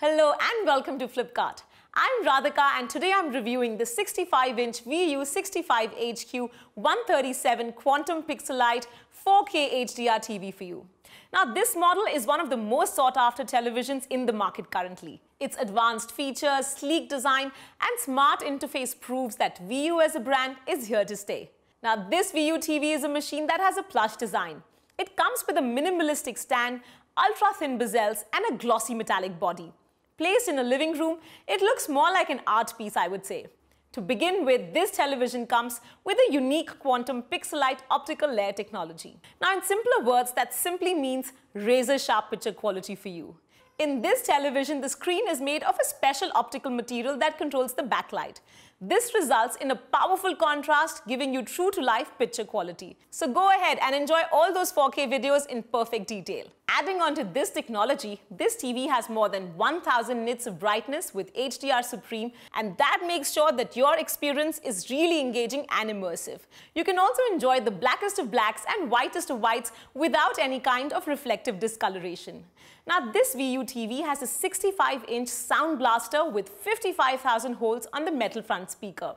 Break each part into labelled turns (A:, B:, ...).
A: Hello and welcome to Flipkart. I'm Radhika and today I'm reviewing the 65-inch VU65HQ 137 Quantum Pixelite 4K HDR TV for you. Now this model is one of the most sought after televisions in the market currently. Its advanced features, sleek design and smart interface proves that VU as a brand is here to stay. Now this VU TV is a machine that has a plush design. It comes with a minimalistic stand, ultra-thin bezels and a glossy metallic body. Placed in a living room, it looks more like an art piece, I would say. To begin with, this television comes with a unique quantum pixelite optical layer technology. Now, in simpler words, that simply means razor-sharp picture quality for you. In this television, the screen is made of a special optical material that controls the backlight. This results in a powerful contrast, giving you true-to-life picture quality. So go ahead and enjoy all those 4K videos in perfect detail. Adding on to this technology, this TV has more than 1000 nits of brightness with HDR Supreme, and that makes sure that your experience is really engaging and immersive. You can also enjoy the blackest of blacks and whitest of whites without any kind of reflective discoloration. Now this VU TV has a 65-inch sound blaster with 55,000 holes on the metal front speaker.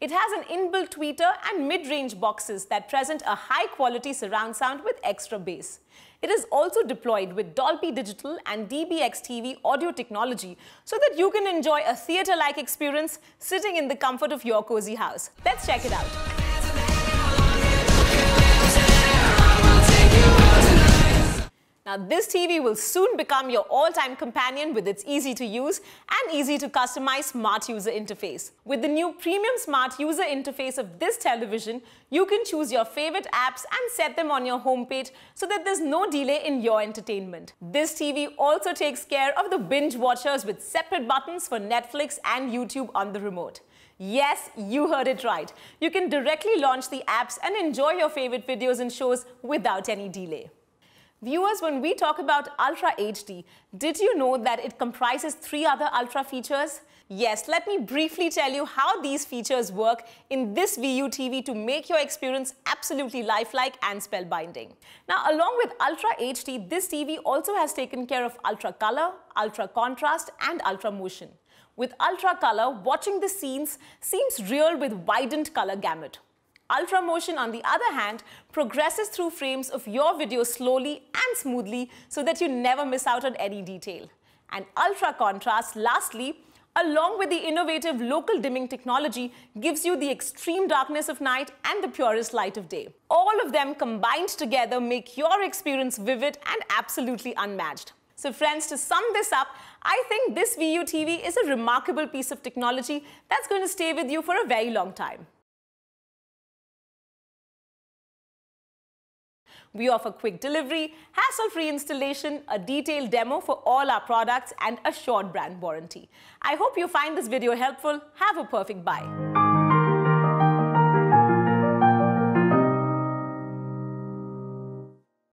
A: It has an inbuilt tweeter and mid-range boxes that present a high-quality surround sound with extra bass. It is also deployed with Dolby Digital and DBX TV audio technology so that you can enjoy a theatre-like experience sitting in the comfort of your cozy house. Let's check it out. Now this TV will soon become your all-time companion with its easy-to-use and easy-to-customize smart user interface. With the new premium smart user interface of this television, you can choose your favorite apps and set them on your homepage so that there's no delay in your entertainment. This TV also takes care of the binge watchers with separate buttons for Netflix and YouTube on the remote. Yes, you heard it right. You can directly launch the apps and enjoy your favorite videos and shows without any delay. Viewers, when we talk about Ultra HD, did you know that it comprises 3 other Ultra features? Yes, let me briefly tell you how these features work in this VU TV to make your experience absolutely lifelike and spellbinding. Now, along with Ultra HD, this TV also has taken care of Ultra Color, Ultra Contrast and Ultra Motion. With Ultra Color, watching the scenes seems real with widened color gamut. Ultra Motion, on the other hand, progresses through frames of your video slowly and smoothly so that you never miss out on any detail. And Ultra Contrast, lastly, along with the innovative local dimming technology, gives you the extreme darkness of night and the purest light of day. All of them combined together make your experience vivid and absolutely unmatched. So friends, to sum this up, I think this VU TV is a remarkable piece of technology that's going to stay with you for a very long time. We offer quick delivery, hassle-free installation, a detailed demo for all our products and a short brand warranty. I hope you find this video helpful. Have a perfect buy.